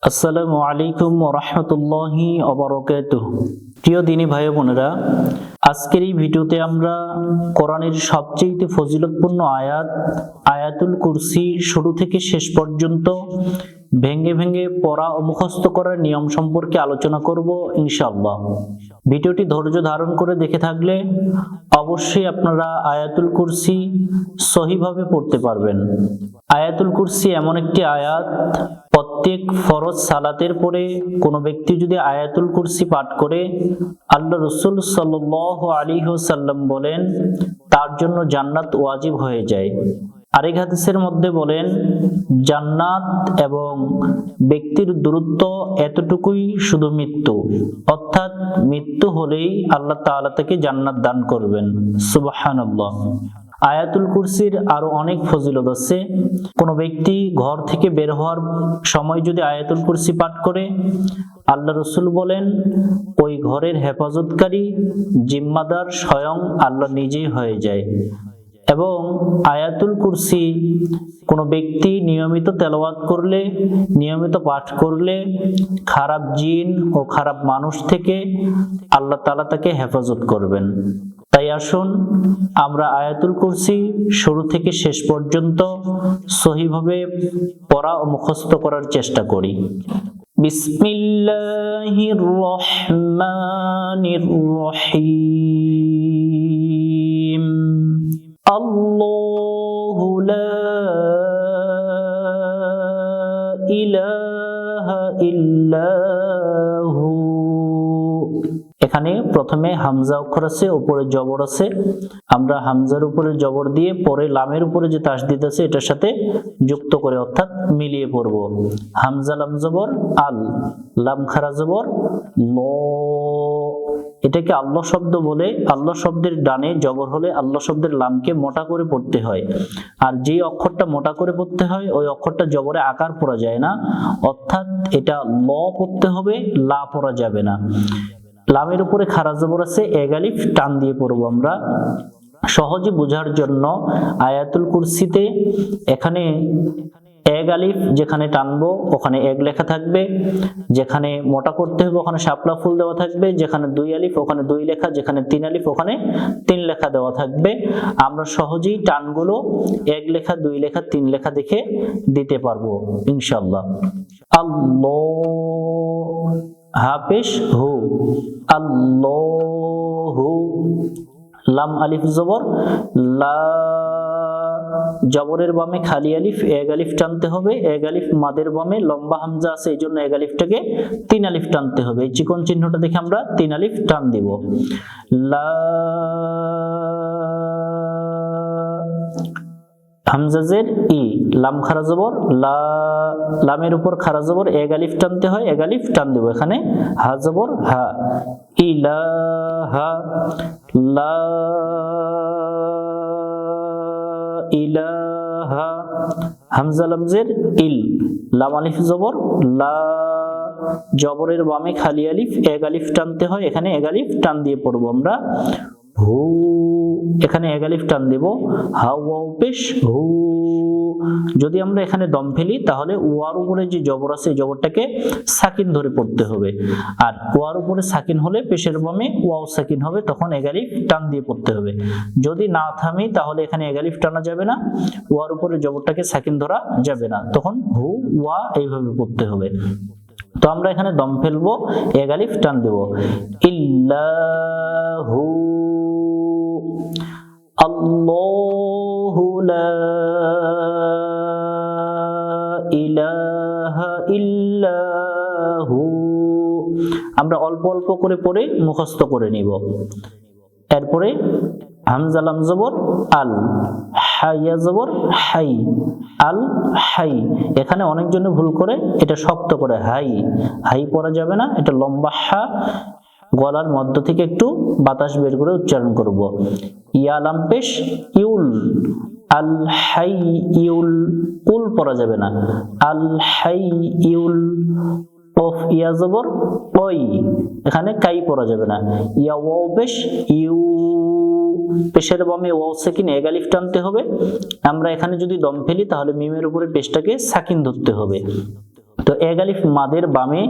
আসসালামু আলাইকুম ওয়া রাহমাতুল্লাহি ওয়া বারাকাতুহু। প্রিয় দিনী ভাই বোনেরা, আজকের এই ভিডিওতে আমরা কোরআনের সবচেয়ে ফজিলতপূর্ণ আয়াতুল কুরসি শুরু থেকে শেষ পর্যন্ত ভেঙে ভেঙে পড়া ও মুখস্থ করার নিয়ম সম্পর্কে আলোচনা করব ইনশাআল্লাহ। ভিডিওটি ধৈর্য ধারণ করে দেখে থাকলে অবশ্যই আপনারা আয়াতুল কুরসি সহিভাবে পড়তে পারবেন। আয়াতুল কুরসি এমন একটি আয়াত, প্রত্যেক ফরজ সালাতের পরে কোনো ব্যক্তি যদি আয়াতুল কুরসি পাঠ করে, আল্লাহ রাসূল সাল্লাল্লাহু আলাইহি ওয়াসাল্লাম বলেন তার জন্য জান্নাত ওয়াজিব হয়ে যায়। আরেক হাদিসের মধ্যে বলেন, জান্নাত এবং ব্যক্তির দূরত্ব এতটুকুই, শুধু মৃত্যু, অর্থাৎ মৃত্যু হলেই আল্লাহ তাআলা তাকে জান্নাত দান করবেন। সুবহানাল্লাহ। আয়াতুল কুরসির আরো অনেক ফজিলত আছে। কোনো ব্যক্তি ঘর থেকে বের হওয়ার সময় যদি আয়াতুল কুরসি পাঠ করে, আল্লাহ রাসূল বলেন ওই ঘরের হেফাজতকারী জিম্মাদার স্বয়ং আল্লাহ নিজেই হয়ে যায়। এবং আয়াতুল কুরসি কোনো ব্যক্তি নিয়মিত তেলাওয়াত করলে, নিয়মিত পাঠ করলে খারাপ জিন ও খারাপ মানুষ থেকে আল্লাহ তাআলা তাকে হেফাজত করবেন। তাই আসুন আমরা আয়াতুল কুরসি শুরু থেকে শেষ পর্যন্ত সহিভাবে পড়া ও মুখস্থ করার চেষ্টা করি। বিসমিল্লাহির রহমানির রহিম। আল্লাহু লা ইলাহা ইল্লাহু। এখানে প্রথমে হামজা অক্ষর আছে, উপরে জবর আছে। আমরা হামজার উপরে জবর দিয়ে পরে লামের উপরে যে তাসদিদ আছে এটার সাথে যুক্ত করে, অর্থাৎ মিলিয়ে পড়ব। হামজা লাম জবর আল, লাম খারা জবর ল। এটাকে আল্লাহ শব্দ বলে। আল্লাহ শব্দের ডানে জবর হলে আল্লাহ শব্দের লামকে মোটা করে পড়তে হয়, আর যে অক্ষরটা মোটা করে পড়তে হয় ওই অক্ষরটা জবরে আকার পড়া যায় না, অর্থাৎ এটা ল পড়তে হবে, লা পড়া যাবে না। লামের উপরে খারা জবর আছে, এক আলিফ টান দিয়ে পড়বো আমরা। সহজে বোঝার জন্য আয়াতুল কুরসিতে এখানে এক আলিফ যেখানে টানবো ওখানে এক লেখা থাকবে, যেখানে মোটা করতে হবে ওখানে শাপলা ফুল দেওয়া থাকবে, যেখানে দুই আলিফ ওখানে দুই লেখা, যেখানে তিন আলিফ ওখানে তিন লেখা দেওয়া থাকবে। আমরা সহজেই টানগুলো এক লেখা, দুই লেখা, তিন লেখা দেখে দিতে পারবো ইনশাআল্লাহ। আল্লাহ হাফেশ হু, আল্লাহু। লাম আলিফ জবর লা, জবরের বামে খালি আলিফ, এক আলিফ টানতে হবে। এক আলিফ মাদের বামে লম্বা হামজা আছে, এই জন্য এক আলিফটাকে তিন আলিফ টানতে হবে। এই চিকন চিহ্নটা দেখে আমরা তিন আলিফ টান দিব। লা, হামজাজের ই, লাম খারা জবর লা, লামের উপর খারা জবর এক আলিফ টানতে হয়, এক আলিফ টান দেব। এখানে হা জবর হা, ইলাহা লা ইলাহা। হামজা লামজের ইল, লাম আলিফ জবর লা, জবরের বামে খালি আলিফ, এক আলিফ টানতে হয়, এখানে এক আলিফ টান দিয়ে পড়বো আমরা। হু, এখানে এক আলিফ টান দেব। হা ওয়াও পেশ হু। যদি আমরা এখানে দম ফেলি তাহলে ওয়ার উপরে যে জবর আছে এই জবরটাকে সাকিন ধরে পড়তে হবে, আর ওয়ার উপরে সাকিন হলে পেশের বামে ওয়াও সাকিন হবে, তখন এক আলিফ টান দিয়ে পড়তে হবে। যদি না থামি তাহলে এখানে এক আলিফ টানা যাবে না, ওয়ার উপরে জবরটাকে সাকিন ধরা যাবে না, তখন হু ওয়া এইভাবে পড়তে হবে। তো আমরা এখানে দম ফেলবো, এক আলিফ টান দেব। ইল্লাহু, আল্লাহু লা ইলাহা ইল্লাহু। আমরা অল্প অল্প করে পড়ে মুখস্থ করে নিব। এরপরে হামজা লাম জবর আল, হাইয়া জবর হাই, আল হাই। এখানে অনেকজনে ভুল করে এটা শক্ত করে হাই, হাই পড়া যাবে না, এটা লম্বা হা, গলার মধ্য থেকে একটু বাতাস বের করে উচ্চারণ করব। ইয়া লাম পেশ ইউল, আল হাই ইউল, উল পড়া যাবে না, আল হাই ইউল। কফ ইয়া জবর ওই, এখানে কাই পড়া যাবে না। ইয়া ওয়াও পেশ ইউ, পেশের বামে ওয়াও সাকিন এক আলিফ টানতে হবে। আমরা এখানে যদি দম ফেলি তাহলে মিমের উপরে পেশটাকে সাকিন ধরতে হবে। তো এক আলিফ মাদের বামে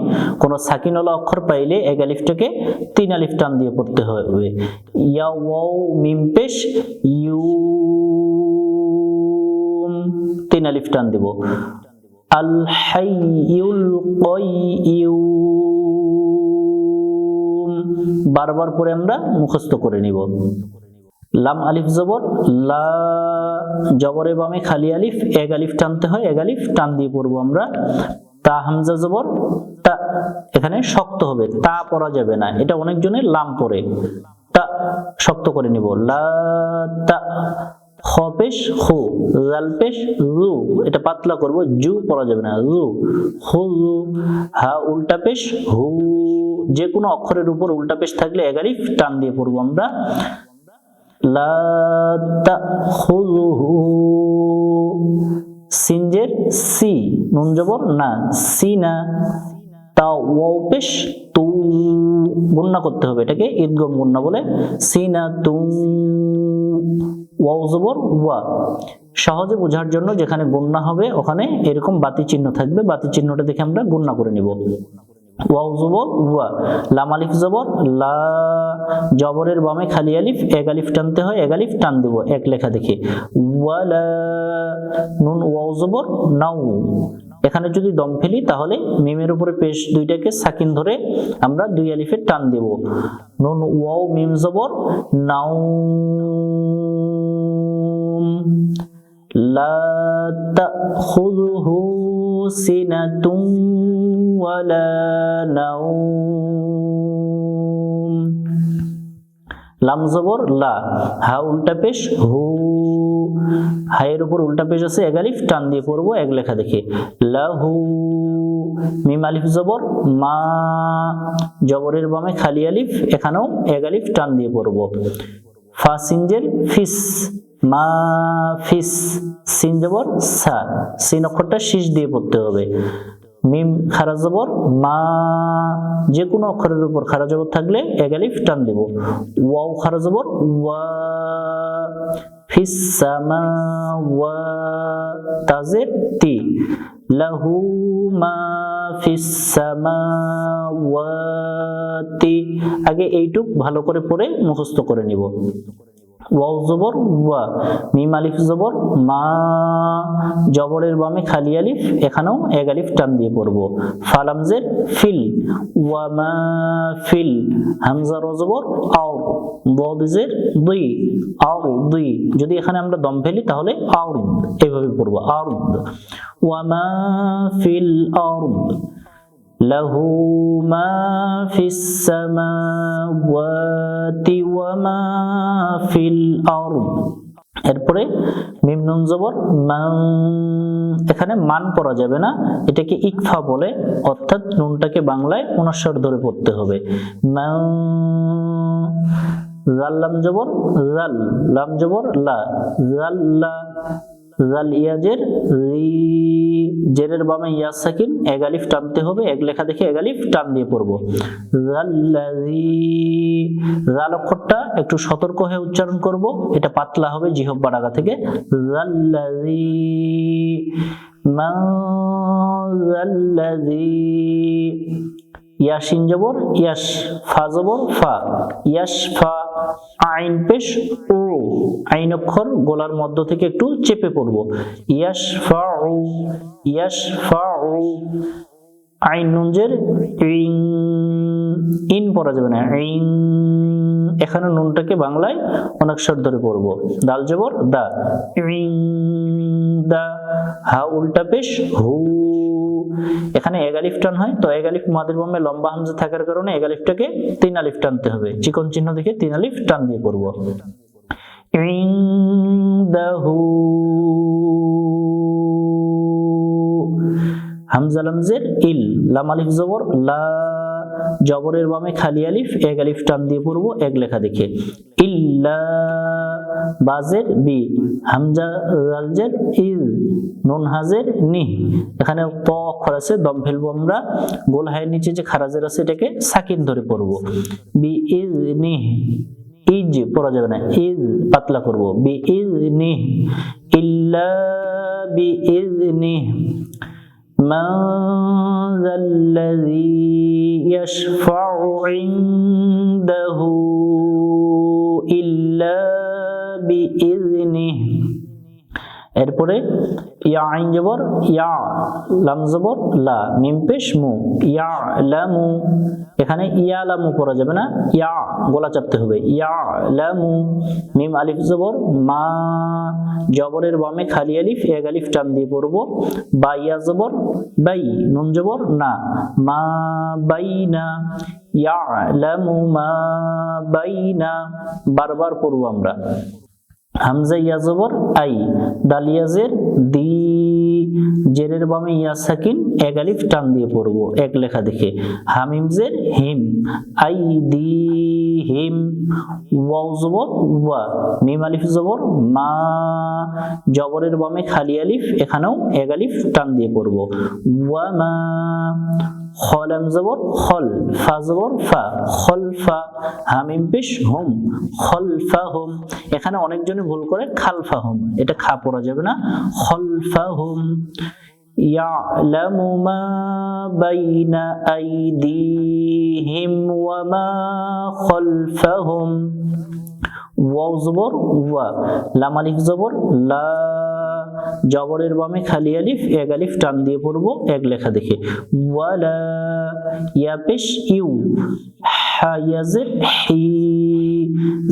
কোনো সাকিনওয়ালা অক্ষর পাইলে এক আলিফটাকে 3 আলিফ টান দিয়ে পড়তে হবে। ইয়া ওয়াও মিম পেশ ইউ, 3 আলিফ টান দিব। আল হাইয়ুল কাইয়ুম, বারবার পরে আমরা মুখস্থ করে নিব। লাম আলিফ জবর লা, জবরের বামে খালি আলিফ, এক আলিফ টানতে হয়, এক আলিফ টান দিয়ে পড়বো আমরা। তা হামজা জবর তা, এখানে শক্ত হবে, তা পড়া যাবে না, এটা অনেকজনের লাম পড়ে, তা শক্ত করে নিব। লা তা, খ পেশ হু, জাল পেশ রু, এটা পাতলা করব, জু পড়া যাবে না, রু হু। হা উল্টা পেশ হু, যে কোনো অক্ষরের উপর উল্টা পেশ থাকলে এক আলিফ টান দিয়ে পড়বো আমরা। লা তাখুযুহু, সিনজের সি, নুন জবর না, সিনা। তা ওয়াও পেশ তু, গুণনা করতে হবে, এটাকে ইদগম গুণনা বলে। সিনা তু, ওয়াও জবর ওয়া, সহজে বোঝার জন্য যেখানে গুণনা হবে ওখানে এরকম বাতি চিহ্ন থাকবে, বাতি চিহ্নটা দেখে আমরা গুণনা করে নিব। ওয়াও জবর ওয়া, লাম আলিফ জবর লা, জবরের বামে খালি আলিফ, এক আলিফ টানতে হয়, এক আলিফ টান দিব এক লেখা দেখে। ওয়ালা, নুন ওয়াও জবর নাও, এখানে যদি দম ফেলি তাহলে মিমের উপরে পেশ দুইটাকে সাকিন ধরে আমরা 2 আলিফের টান দেব। নুন ওয়াও মিম জবর নাও, লা তাখুযুহু সিনাতুন ওয়ালা নাওম। লাম জবর লা, হা উল্টা পেশ হু, হায়ের উপর উল্টা পেশ আছে, এক আলিফ টান দিয়ে পড়বো এক লেখা দেখে। লাহু, মিম আলিফ জবর মা, জবরের বামে খালি আলিফ, এখানেও এক আলিফ টান দিয়ে পড়বো। ফা সিনজের ফিস, মা ফিস, সিন জবর সা, সিন অক্ষরটা শীষ দিয়ে পড়তে হবে। মিম খারা জবর মা, যে কোনো অক্ষরের উপর খারা জবর থাকলে এক আলিফ টান দেব। ওয়াও খারা জবর ওয়া, ফিস সামাওয়া, তাজের তি, লাহু মা ফিস সামাওয়াতি, আগে এইটুক ভালো করে পড়ে মুখস্থ করে নিব। ওয়াও জবর ওয়া, মিম আলিফ জবর মা, জবরের বামে খালি আলিফ, এখানেও এক আলিফ টান দিয়ে পড়বো। ফালামজের ফিল, ওয়া মা ফিল, হামজা র জবর আও, বদজের দুই, আও দুই, যদি এখানে আমরা দম ফেলি তাহলে আরদ, এইভাবে পড়বো আরদ। ওয়া মা ফিল আরদ, লাহু মা ফিস সামাওয়াতি ওয়া মা ফিল আরদ। এরপরে মিম নুন জবর মান, এখানে মান পড়া যাবে না, এটাকে ইকফা বলে, অর্থাৎ নুনটাকে বাংলায় অনস্বর ধরে পড়তে হবে। মান, জাল লাম জবর জাল, লাম জবর লা, জাল্লা, জাল ইয়াজের রি, জেরের বামে ইয়া সাকিন, এক আলিফ টানতে হবে, এক লেখা দেখে এক আলিফ টান দিয়ে পড়বো। জাল্লাযী, জাল অক্ষরটা একটু সতর্ক হয়ে উচ্চারণ করব, এটা পাতলা হবে জিহ্বার আগা থেকে। জাল্লাযী, মা জাল্লাযী, ইয়াসিন জবর ইয়াস, ফা জবর ফা, ইয়াসফা, আইন পেশ ও, আইন অক্ষর গলার মধ্য থেকে একটু চেপে পড়বো। ইয়াসফাউ, ইয়াসফাউ, আইন নুনজের ইং, ইন পড়া যাবে না, ইং, এখানে নুনটাকে বাংলায় অনস্বর ধরে পড়বো। দাল জবর দা, ইং দা, হা উল্টা পেশ হু, এখানে এক আলিফ টান হয়, তো এক আলিফ মাদের বামে লম্বা হামজা থাকার কারণে এক আলিফটাকে 3 আলিফ টানতে হবে, চিকন চিহ্ন দেখে 3 আলিফ টান দিয়ে পড়বো। ইনদাহু, হামজা লামজের ইল, লাম আলিফ জবর লা, জবরের বামে খালি আলিফ, এক আলিফ টান দিয়ে পড়বো এক লেখা দেখে। ইল্লা, বাজের বি, হামজা জালজের ইজ, নুন হাজের নি, এখানে ত অক্ষর আছে, দম ফেলবো আমরা, গোল হায়ের নিচে যে খারাজের আছে এটাকে সাকিন ধরে পড়বো। বি ইজ নি, ইজ পড়া যাবে না, ইজ পাতলা করবো। বি ইজ নি, ইল্লা বি ইজ নি, মান যাল্লাযী ইয়াশফাউ ইনদাহু ইল্লা বিইযনিহি। এরপরে ইয়া আইন জবর ইয়া, লাম জবর লা, মিম পেশ মু, ইয়ালামু। এখানে ইয়ালামু পড়া যাবে না, ইয়া গলা চাপতে হবে, ইয়ালামু। মিম আলিফ জবর মা, জবরের বামে খালি আলিফ, এক আলিফ টান দিয়ে পড়বো। বা ইয়া জবর বাই, নুন জবর না, মা বাইনা, ইয়ালামু মা বাইনা। বারবার পড়বো আমরা। হামজা ইয়া জবর আই, দাল ইয়া জের দি, জেরের বামে ইয়া সাকিন, এক আলিফ টান দিয়ে পড়বো এক লেখা দেখে। হামিম জের হিম, আই দি হিম। ওয়াও জবর ওয়া, মিম আলিফ জবর মা, জবরের বামে খালি আলিফ, এখানেও এক আলিফ টান দিয়ে পড়বো। ওয়া মা। খলাম জবর খল, ফা জবর ফা, খলফা। হামিম পেশ হুম, খলফাহুম। এখানে অনেকজনে ভুল করে খালফাহুম, এটা খা পড়া যাবে না, খলফাহুম। ইয়ালামু মা বাইনা আইদিহিম ওয়া মা খলফাহুম। ওয়াও জবর ওয়া, লাম আলিফ জবর লা, জবরের বামে খালি আলিফ, এক আলিফ টান দিয়ে পড়বো এক লেখা দেখে। ওয়ালা। ইয়া পেশ ইউ, হা ইয়া জের হি,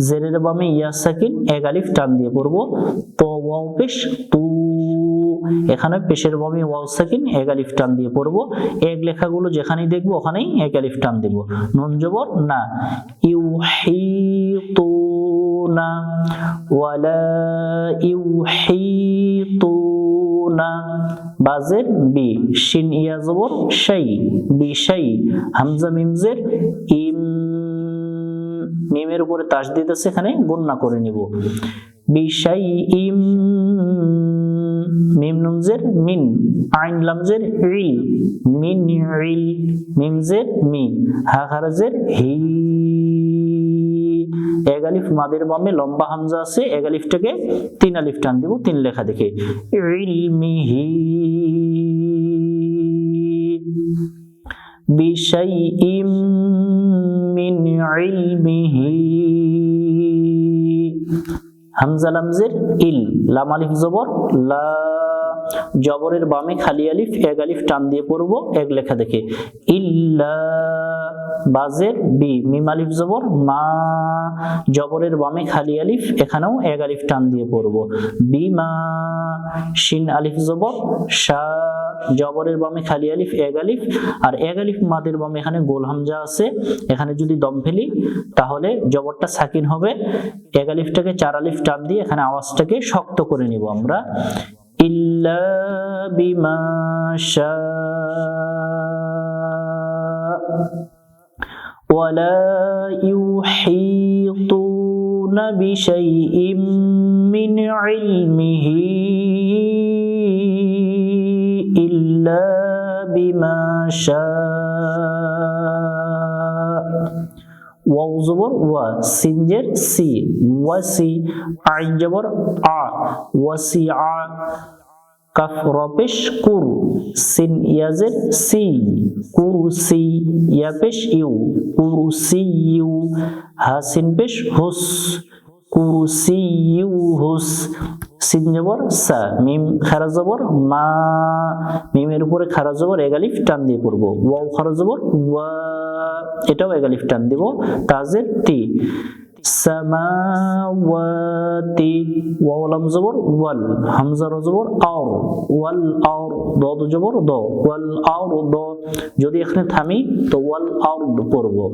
জেরের বামে ইয়া সাকিন, এক আলিফ টান দিয়ে পড়বো। তো ওয়াও পেশ তু, এখানে পেশের বামে ওয়াও সাকিন, এক আলিফ টান দিয়ে পড়বো। এক লেখাগুলো যেখানেই দেখবো ওখানেই এক আলিফ টান দেব। নুন জবর না, ইউহিতুনা, ওয়ালা ইউহিতুনা। বাজের বি, শিন ইয়া জবর শাই, বিশাই। হামজা মিম জের ইম, মিমের উপরে তাসদীদ আছে, এখানে গুণনা করে নিব। বিশাই ইম। মিম নুন জের মিন, আইন লাম জের ইল, মিন ইল। মিম জের মি, হা খারাজের হি। এক আলিফ মাদের বামে লম্বা হামজা আছে, এক আলিফটাকে তিন আলিফ টান দিব তিন লেখা দেখে। ইলমিহি, বিশাইইম মিন ইলমিহি। হামজা লাম জের ইল, লাম আলিফ জবর লা, জবরের বামে খালি আলিফ, এক আলিফ টান দিয়ে পড়বো এক লেখা দেখে। ইল্লা। বাজের বি, মিম আলিফ জবর মা, জবরের বামে খালি আলিফ, এখানেও এক আলিফ টান দিয়ে পড়বো। বিমা। শিন আলিফ জবর শা, জবরের বামে খালি আলিফ, এক আলিফ, আর এক আলিফ মাদের বামে এখানে গোল হামজা আছে, এখানে যদি দম ফেলি তাহলে জবরটা সাকিন হবে। এক আলিফটাকে চার আলিফ টান দিয়ে এখানে আওয়াজটাকে শক্ত করে নিব আমরা। ইল্লা বিমা শা ওয়ালা ইউহিতুনা বিশাইইম মিন ইলমিহি ইল্লা বিমা শা। ওয়াও জবর ওয়া, সিন জের সি, ওয়াসি। আইন জবর আ, ওয়াসিআ। কাফ র পেশ কুর, সিন ইয়া জের সি, কুরসি। ইয়া পেশ ইউ, কুরসিয়ু। হা সিন পেশ হুস, কুরসিয়ু হুস। সিন জবর সা, মিম খারা জবর মা, মিমের উপরে খারা জবর এক আলিফ টান দিয়ে পড়বো। ওয়াও খারা জবর ওয়া, এটাও এক আলিফ টান দিব। তাজের তি, সামাওয়াতি। ওয়াও লাম জবর ওয়াল, হামজা র জবর আও, ওয়াল আও। দদ জবর দ, ওয়াল আও দ। যদি এখানে থামি তো ওয়াল আও পড়বো।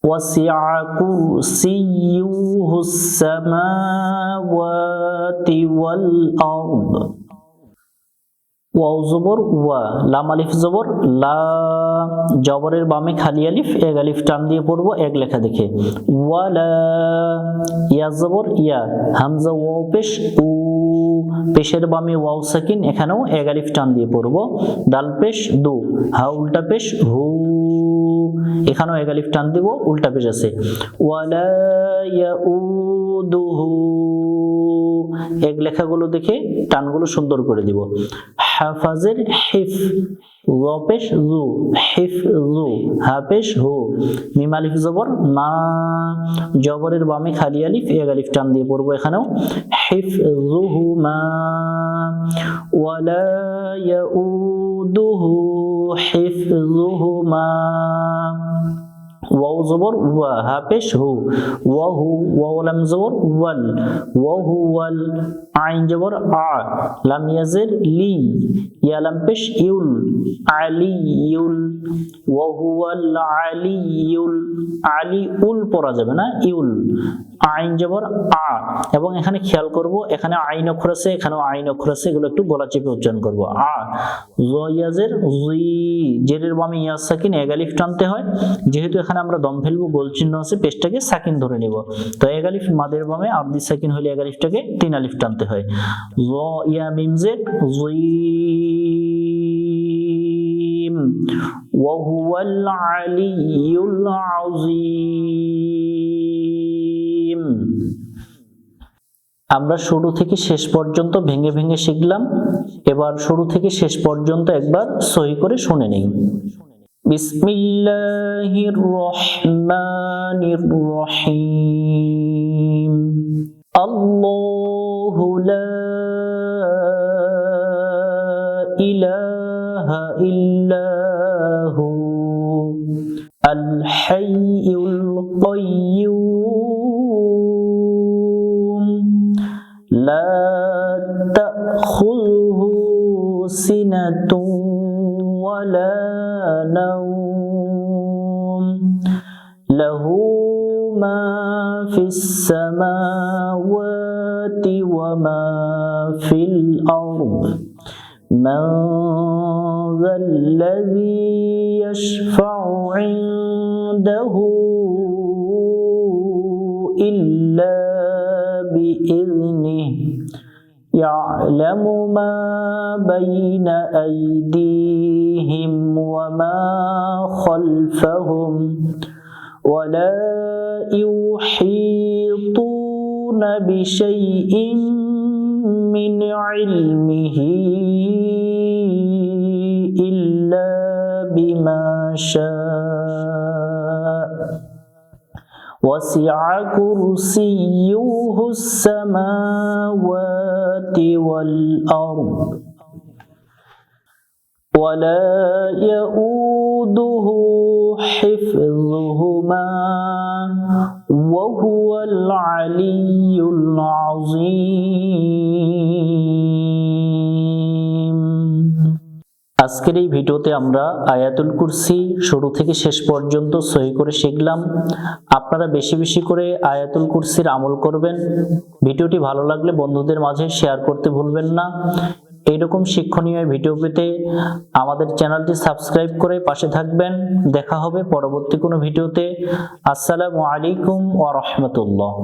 ওয়াসিআ কুরসিয়ুহুস সামাওয়াতি ওয়াল আরদ। ওয়াও জবর ওয়া, লাম আলিফ জবর লা, জবরের বামে খালি আলিফ, এক আলিফ টান দিয়ে পড়বো এক লেখা দেখে। ওয়ালা। ইয়া জবর ইয়া, হামজা ওয়াও পেশ উ, পেশের বামে ওয়াও সাকিন, এখানেও এক আলিফ টান দিয়ে পড়বো। দাল পেশ দু, হা উল্টা পেশ হু। এখানেও এক আলিফ টান দিব, উল্টা পেশ আছে। ওয়ালা ইয়াউদুহু, এক লেখাগুলো দেখে টানগুলো সুন্দর করে দিব। হাফাজের হিফ, ওয়া পেশ জু, হিফজু, হা পেশ হু, মিম আলিফ জবর মা, জবরের বামে খালি আলিফ, এক আলিফ টান দিয়ে পড়বো এখানেও। হিফজুহুমা, ওয়ালা ইয়াউদুহু হিফজুহুমা, ওয়াও জবর ওয়া, হা পেশ হু, ওয়াহু, ওয়াও লাম জবর ওয়াল, ওয়াহু ওয়াল, আইন জবর আ, লাম ইয়াজের লি, ইয়া লাম পেশ ইউল, আলিউল, ওয়াহুয়াল আলিউল, আলি উল পড়া যাবে না, ইউল, আইন জবর আ। এবং এখানে খেয়াল করব, এখানে আইন অক্ষর আছে, এখানেও আইন অক্ষর আছে, এগুলো একটু গলা চেপে উচ্চারণ করব। আ, ইয়াজের জি, জেরের বামে ইয়া সাকিন, এক আলিফ টানতে হয়, যেহেতু এখানে আমরা দম ফেলবো, গোল চিহ্ন আছে, পেশটাকে সাকিন ধরে নিব, তো এক আলিফ মাদের বামে আরদি সাকিন হলে এক আলিফটাকে তিন আলিফ টানতে হয়। জ ইয়া মিম জেড জিম, ওয়া হুয়াল আলিয়ুল আযীম। আমরা শুরু থেকে শেষ পর্যন্ত ভেঙে ভেঙে শিখলাম, এবার শুরু থেকে শেষ পর্যন্ত একবার সহি করে শুনে নেই। বিসমিল্লাহির রহমানির রহিম। আল্লাহু লা ইলাহা ইল্লাহু আল হাইয়ুল কাইয়্যুম লা তাখুযুহু সিনাতুন ওয়ালা নাওম লাহু মা ফিস সামাওয়াতি ওয়া মা ফিল আরদ من ذا الذي يشفع عنده إلا بإذنه يعلم ما بين أيديهم وما خلفهم ولا يحيطون بشيء من علمه إلا بما شاء وسع كرسيه السماوات والأرض ولا يؤوده حفظهما وهو العلي العظيم। আজকের এই ভিডিওতে আমরা আয়াতুল কুরসি শুরু থেকে শেষ পর্যন্ত সহি করে শিখলাম। আপনারা বেশি বেশি করে আয়াতুল কুরসির আমল করবেন। ভিডিওটি ভালো লাগলে বন্ধুদের মাঝে শেয়ার করতে ভুলবেন না। এইরকম শিক্ষণীয় ভিডিও পেতে আমাদের চ্যানেলটি সাবস্ক্রাইব করে পাশে থাকবেন। দেখা হবে পরবর্তী কোনো ভিডিওতে। আসসালামু আলাইকুম ওয়া রাহমাতুল্লাহ।